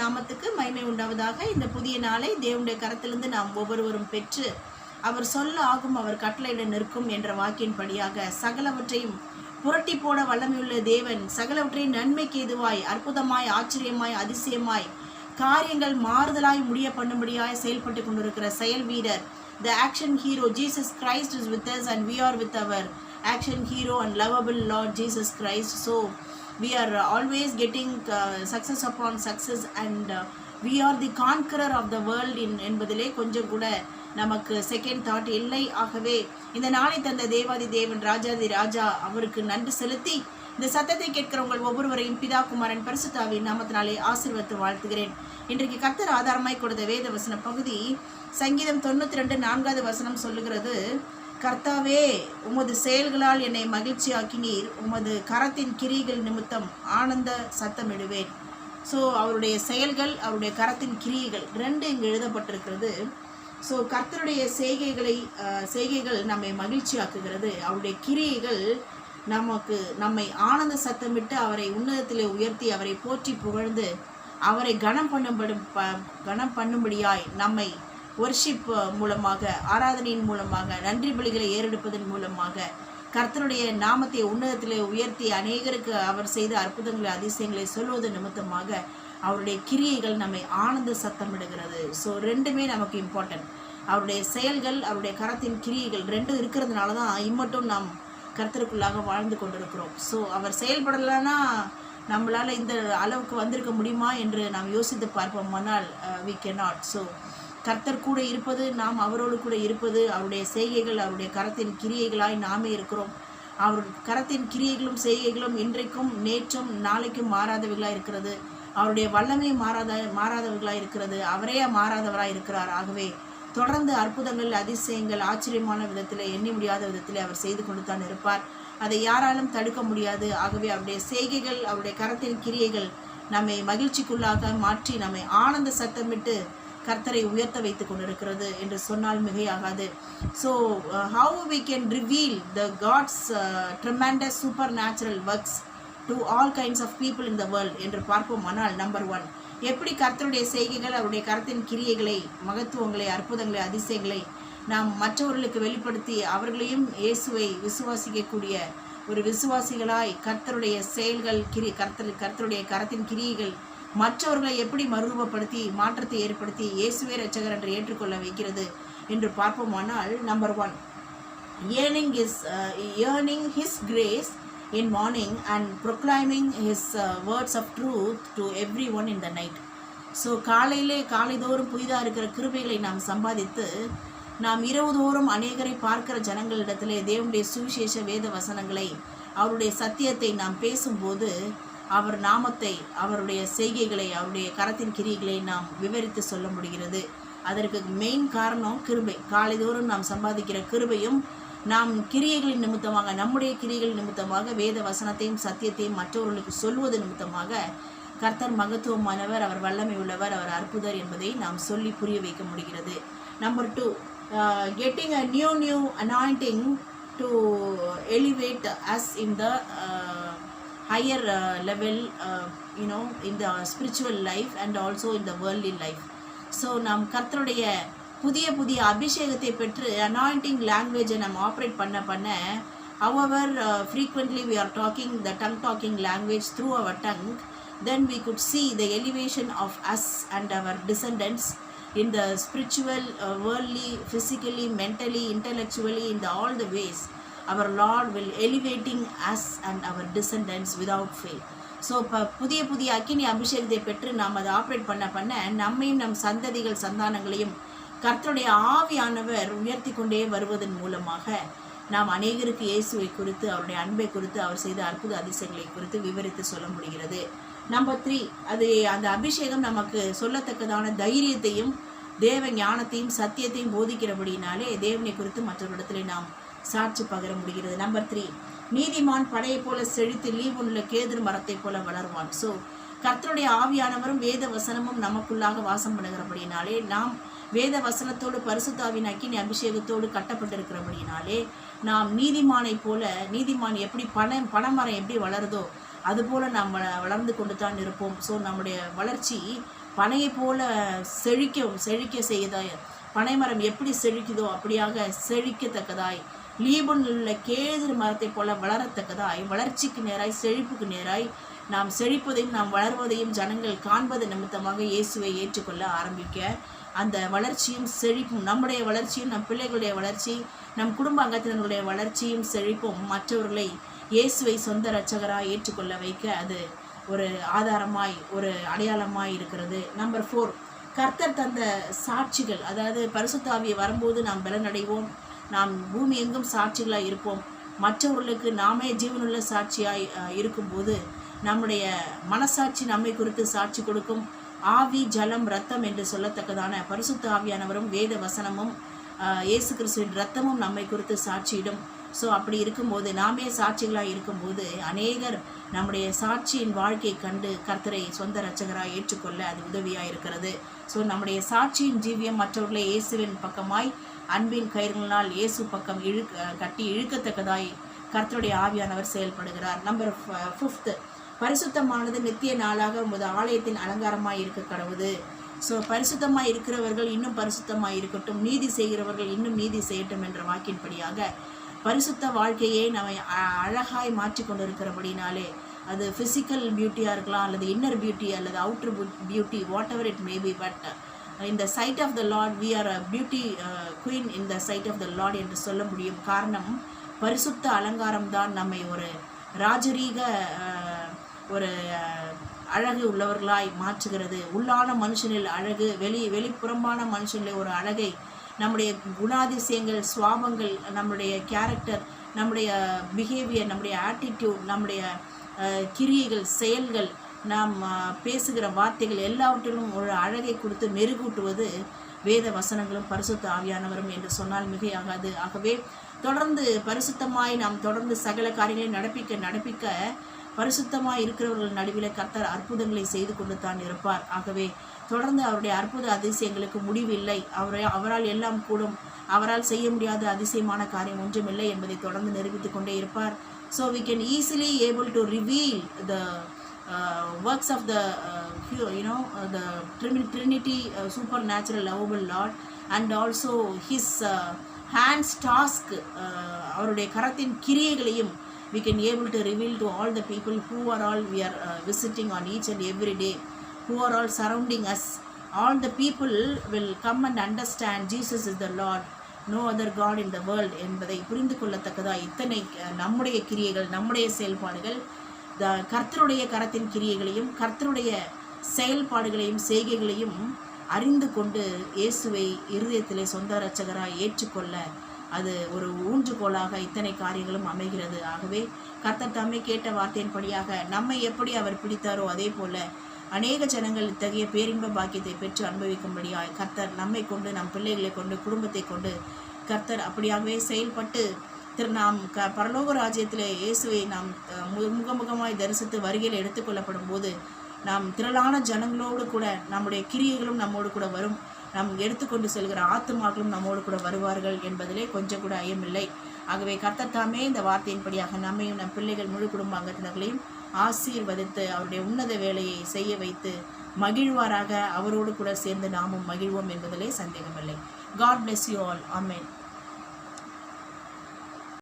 நாமத்துக்கு மகிமை உண்டாவதாக. இந்த புதிய நாளை தேவனுடைய கரத்திலிருந்து நாம் ஒவ்வொருவரும் பெற்று அவர் சொல்ல ஆகும் அவர் கட்டளையிட நிற்கும் என்ற வாக்கின்படியாக சகலவற்றையும் புரட்டி போட வல்லமையுள்ள தேவன் சகலவற்றையும் நன்மைக்கு எதுவாய் அற்புதமாய் ஆச்சரியமாய் அதிசயமாய் காரியங்கள் மாறுதலாய் முடிய பண்ணும்படியாய் செயல்பட்டு கொண்டிருக்கிற செயல் வீரர், the action hero Jesus Christ is with us and we are with our action hero and lovable Lord Jesus Christ. So we are always getting success upon success and we are the conqueror of the world என்பதிலே கொஞ்சம் கூட நமக்கு second thought இல்லை. ஆகவே இந்த நாளை தந்த தேவாதி தேவன் ராஜாதி ராஜா அவருக்கு நன்றி செலுத்தி இந்த சத்தத்தை கேட்கிற உங்கள் ஒவ்வொருவரையும் பிதா குமாரன் பரிசுத்தாவின் நாமத்தினாலே ஆசீர்வதித்து வாழ்த்துகிறேன். இன்றைக்கு கர்த்தர் ஆதாரமாய் கொடுத்த வேத வசன பகுதி சங்கீதம் 92:4 வசனம் சொல்லுகிறது, கர்த்தாவே உமது செயல்களால் என்னை மகிழ்ச்சியாக்கினீர், உமது கரத்தின் கிரியைகள் நிமித்தம் ஆனந்த சத்தமிடுவேன். ஸோ அவருடைய செயல்கள் அவருடைய கரத்தின் கிரியைகள் ரெண்டு இங்கு எழுதப்பட்டிருக்கிறது. ஸோ கர்த்தருடைய செய்கைகள் நம்மை மகிழ்ச்சியாக்குகிறது, அவருடைய கிரியைகள் நம்மை ஆனந்த சத்தமிட்டு அவரை உன்னதத்திலே உயர்த்தி அவரை போற்றி புகழ்ந்து அவரை கனம் பண்ணும்படியாய் நம்மை வொர்ஷிப் மூலமாக ஆராதனையின் மூலமாக நன்றி பலிகளை ஏறெடுப்பதன் மூலமாக கர்த்தருடைய நாமத்தை உன்னதத்திலே உயர்த்தி அநேகருக்கு அவர் செய்த அற்புதங்களை அதிசயங்களை சொல்வது நிமித்தமாக அவருடைய கிரியைகள் நம்மை ஆனந்த சத்தமிடுகிறது. ஸோ ரெண்டுமே நமக்கு இம்பார்ட்டன்ட். அவருடைய செயல்கள் அவருடைய கரத்தின் கிரியைகள் ரெண்டும் இருக்கிறதுனால தான் இம்மட்டும் நாம் கர்த்தருக்குள்ளாக வாழ்ந்து கொண்டிருக்கிறோம். ஸோ அவர் செயல்படலைன்னா நம்மளால் இந்த அளவுக்கு வந்திருக்க முடியுமா என்று நாம் யோசித்து பார்ப்போமானால் we cannot. ஸோ கர்த்தர் கூட இருப்பது, நாம் அவரோடு கூட இருப்பது, அவருடைய செய்கைகள் அவருடைய கரத்தின் கிரியைகளாய் நாமே இருக்கிறோம். அவர் கரத்தின் கிரியைகளும் செய்கைகளும் இன்றைக்கும் நேற்றும் நாளைக்கும் மாறாதவர்களாக இருக்கிறது. அவருடைய வல்லமை மாறாதவர்களாக இருக்கிறது. அவரே மாறாதவராக இருக்கிறார். ஆகவே தொடர்ந்து அற்புதங்கள் அதிசயங்கள் ஆச்சரியமான விதத்தில் எண்ணி முடியாத விதத்தில் அவர் செய்து கொண்டு தான் இருப்பார். அதை யாராலும் தடுக்க முடியாது. ஆகவே அவருடைய செய்கைகள் அவருடைய கரத்தின் கிரியைகள் நம்மை மகிழ்ச்சிக்குள்ளாக மாற்றி நம்மை ஆனந்த சத்தமிட்டு கர்த்தரை உயர்த்த வைத்து கொண்டிருக்கிறது என்று சொன்னால் மிகையாகாது. So how we can reveal the God's tremendous supernatural works to all kinds of people in the world என்று பார்ப்போமானால், நம்பர் 1, எப்படி கர்த்தருடைய செய்கைகள் அவருடைய கரத்தின் கிரியைகளை மகத்துவங்களை அற்புதங்களை அதிசயங்களை நாம் மற்றவர்களுக்கு வெளிப்படுத்தி அவர்களையும் இயேசுவை விசுவாசிக்கக்கூடிய ஒரு விசுவாசிகளாய் கர்த்தருடைய செயல்கள் கர்த்தருடைய கரத்தின் கிரியைகள் மற்றவர்களை எப்படி மறுரூபப்படுத்தி மாற்றத்தை ஏற்படுத்தி இயேசுவே இரட்சகர் என்று ஏற்றுக்கொள்ள வைக்கிறது என்று பார்ப்போமானால், number 1, yearning his grace in morning and proclaiming his words of truth to everyone in the night. So காலைதோறும் புதிதாக இருக்கிற கிருபைகளை நாம் சம்பாதித்து நாம் இரவுதோறும் அநேகரை பார்க்கிற ஜனங்களிடத்திலே தேவனுடைய சுவிசேஷ வேத வசனங்களை அவருடைய சத்தியத்தை நாம் பேசும்போது அவர் நாமத்தை அவருடைய செய்கைகளை அவருடைய கரத்தின் கிரியைகளை நாம் விவரித்து சொல்ல முடிகிறது. அதற்கு மெயின் காரணம் கிருபை. காலைதோறும் நாம் சம்பாதிக்கிற கிருபையும் நாம் கிரியைகளின் நிமித்தமாக நம்முடைய கிரியைகள் நிமித்தமாக வேத வசனத்தையும் சத்தியத்தையும் மற்றவர்களுக்கு சொல்வது நிமித்தமாக கர்த்தர் மகத்துவமானவர், அவர் வல்லமை உள்ளவர், அவர் அற்புதர் என்பதை நாம் சொல்லி புரிய வைக்க முடிகிறது. Number 2, getting a new anointing to elevate us in the higher level, in the spiritual life and also in the worldly life. So நாம் கர்த்தருடைய புதிய அபிஷேகத்தை பெற்று அனாயிண்டிங் லாங்குவேஜை நம்ம ஆப்ரேட் பண்ண however frequently we are talking the tongue talking language through our tongue, then we could see the elevation of us and our descendants in the spiritual, worldly, physically, mentally, intellectually, in all the ways our Lord will elevating us and our descendants without fail. So இப்போ புதிய அக்கினி அபிஷேகத்தை பெற்று நாம் அதை operate பண்ண நம்மையும் நம் சந்தானங்களையும் கர்த்தருடைய ஆவியானவர் உயர்த்தி கொண்டே வருவதன் மூலமாக நாம் அநேகருக்கு இயேசுவை குறித்து அவருடைய அன்பை குறித்து அவர் செய்த அற்புத அதிசயங்களை குறித்து விவரித்து சொல்ல முடிகிறது. நம்பர் 3, அந்த அபிஷேகம் நமக்கு சொல்லத்தக்கதான தைரியத்தையும் தேவ ஞானத்தையும் சத்தியத்தையும் போதிக்கிறபடினாலே தேவனை குறித்து மற்றவரிடத்திலே நாம் சாட்சி பகர முடிகிறது. நம்பர் 3, நீதிமான் படையை போல செழித்து லீபோனுள்ள கேதுரு மரத்தை போல வளருவான். ஸோ கர்த்தருடைய ஆவியானவரும் வேத வசனமும் நமக்குள்ளாக வாசம் பண்ணுகிறபடினாலே நாம் வேத வசனத்தோடு பரிசுத்தாவின் அக்கினி அபிஷேகத்தோடு கட்டப்பட்டிருக்கிறபடினாலே நாம் நீதிமானை போல, நீதிமான் எப்படி பனைமரம் எப்படி வளருதோ அதுபோல் நாம் வளர்ந்து கொண்டு தான் இருப்போம். ஸோ நம்முடைய வளர்ச்சி பனையை போல செழிக்க செய்யதாய், பனைமரம் எப்படி செழிக்குதோ அப்படியாக செழிக்கத்தக்கதாய், லீபனில் உள்ள கேதுரு மரத்தை போல வளரத்தக்கதாய், வளர்ச்சிக்கு நேராய் செழிப்புக்கு நேராய் நாம் செழிப்பதையும் நாம் வளர்வதையும் ஜனங்கள் காண்பது நிமித்தமாக இயேசுவை ஏற்றுக்கொள்ள ஆரம்பிக்க, அந்த வளர்ச்சியும் செழிப்பும், நம்முடைய வளர்ச்சியும் நம் பிள்ளைகளுடைய வளர்ச்சி, நம் குடும்ப அங்கத்தினருடைய வளர்ச்சியும் செழிப்பும் மற்றவர்களை இயேசுவை சொந்த இரட்சகராக ஏற்றுக்கொள்ள வைக்க அது ஒரு ஆதாரமாய் ஒரு அடையாளமாய் இருக்கிறது. நம்பர் 4, கர்த்தர் தந்த சாட்சிகள். அதாவது பரிசுத்த ஆவியை வரும்போது நாம் பலனடைவோம், நாம் பூமி எங்கும் சாட்சிகளாய் இருப்போம். மற்றவர்களுக்கு நாமே ஜீவனுள்ள சாட்சியாய் இருக்கும்போது நம்முடைய மனசாட்சி நம்மை குறித்து சாட்சி கொடுக்கும். ஆவி, ஜலம், இரத்தம் என்று சொல்லத்தக்கதான பரிசுத்த ஆவியானவரும் வேத வசனமும் இயேசு கிறிஸ்துவின் இரத்தமும் நம்மை குறித்து சாட்சியிடும். ஸோ அப்படி இருக்கும்போது, நாமே சாட்சிகளாக இருக்கும்போது அநேகர் நம்முடைய சாட்சியின் வாழ்க்கையை கண்டு கர்த்தரை சொந்த இரட்சகராக ஏற்றுக்கொள்ள அது உதவியாக இருக்கிறது. ஸோ நம்முடைய சாட்சியின் ஜீவியம் மற்றவர்களை இயேசுவின் பக்கமாய் அன்பின் கயிறுகளினால் இயேசு பக்கம் கட்டி இழுக்கத்தக்கதாய் கர்த்தருடைய ஆவியானவர் செயல்படுகிறார். நம்பர் 5, பரிசுத்தமானது நித்திய நாளாக உமது ஆலயத்தின் அலங்காரமாய் இருக்க கடவுது. ஸோ பரிசுத்தமாக இருக்கிறவர்கள் இன்னும் பரிசுத்தமாக இருக்கட்டும், நீதி செய்கிறவர்கள் இன்னும் நீதி செய்யட்டும் என்ற வாக்கின்படியாக பரிசுத்த வாழ்க்கையை நம்மை அழகாய் மாற்றி கொண்டு இருக்கிறபடினாலே, அது ஃபிசிக்கல் பியூட்டியாக இருக்கலாம், அல்லது இன்னர் பியூட்டி, அல்லது outer beauty, whatever it may be. But இந்த side of the Lord we are a beauty queen in the side of the Lord என்று சொல்ல முடியும். காரணம், பரிசுத்த அலங்காரம் தான் நம்மை ஒரு ராஜரீக ஒரு அழகு உள்ளவர்களாய் மாற்றுகிறது. உள்ளான மனுஷனில் அழகு, வெளிப்புறமான மனுஷனில் ஒரு அழகை, நம்முடைய குணாதிசயங்கள், சுவாபங்கள், நம்முடைய கேரக்டர், நம்முடைய பிஹேவியர், நம்முடைய ஆட்டிடியூட், நம்முடைய கிரியைகள், செயல்கள், நாம் பேசுகிற வார்த்தைகள் எல்லாவற்றிலும் ஒரு அழகை கொடுத்து மெருகூட்டுவது வேத வசனங்களும் பரிசுத்த ஆவியானவரும் என்று சொன்னால் மிகையாகாது. ஆகவே தொடர்ந்து பரிசுத்தமாய் நாம் தொடர்ந்து சகல காரியங்களை நடப்பிக்க பரிசுத்தமாய் இருக்கிறவர்கள் நடுவில் கர்த்தர் அற்புதங்களை செய்து கொண்டு தான் இருப்பார். ஆகவே தொடர்ந்து அவருடைய அற்புத அதிசயங்களுக்கு முடிவில்லை. அவரால் எல்லாம் கூடும், அவரால் செய்ய முடியாத அதிசயமான காரியம் ஒன்றுமில்லை என்பதை தொடர்ந்து நிரூபித்து கொண்டே இருப்பார். So we can easily able to reveal the works of the the Trinity, supernatural lovable Lord, and also his hands task, அவருடைய கரத்தின் கிரியைகளையும் we can able to reveal to all the people who are all we are visiting on each and every day, who are all surrounding us. All the people will come and understand Jesus is the Lord, no other God in the world என்பதை புரிந்து கொள்ளத்தக்கதா இத்தனை நம்முடைய கிரியைகள், நம்முடைய செயல்பாடுகள், கர்த்தருடைய கரத்தின் கிரியைகளையும் கர்த்தருடைய செயல்பாடுகளையும் செய்கைகளையும் அறிந்து கொண்டு இயேசுவை இருதயத்திலே சொந்த இரட்சகராய் ஏற்றுக்கொள்ள அது ஒரு ஊன்றுகோலாக இத்தனை காரியங்களும் அமைகிறது. ஆகவே கர்த்தர் தம்மை கேட்ட வார்த்தையின்படியாக நம்மை எப்படி அவர் பிடித்தாரோ அதே போல அநேக ஜனங்கள் இத்தகைய பேரின்ப பாக்கியத்தை பெற்று அனுபவிக்கும்படியாய் கர்த்தர் நம்மை கொண்டு, நம் பிள்ளைகளை கொண்டு, குடும்பத்தை கொண்டு கர்த்தர் அப்படியாகவே செயல்பட்டு நாம் பரலோக ராஜ்யத்திலே இயேசுவை நாம் முகமுகமாய் தரிசித்து வருகையில் எடுத்துக்கொள்ளப்படும் போது நாம் திரளான ஜனங்களோடு கூட நம்முடைய கிரியைகளும் நம்மோடு கூட வரும், நாம் எடுத்துக்கொண்டு செல்கிற ஆத்துமாக்களும் நம்மோடு கூட வருவார்கள் என்பதிலே கொஞ்சம் கூட ஐயமில்லை. ஆகவே கர்த்தர் தாமே இந்த வார்த்தையின்படியாக நம்மையும் நம் பிள்ளைகள் முழு குடும்ப அங்கத்தினர்களையும் ஆசீர்வதித்து அவருடைய உன்னத வேலையை செய்ய வைத்து மகிழ்வாராக. அவரோடு கூட சேர்ந்து நாமும் மகிழ்வோம் என்பதிலே சந்தேகமில்லை. God bless you all. Amen.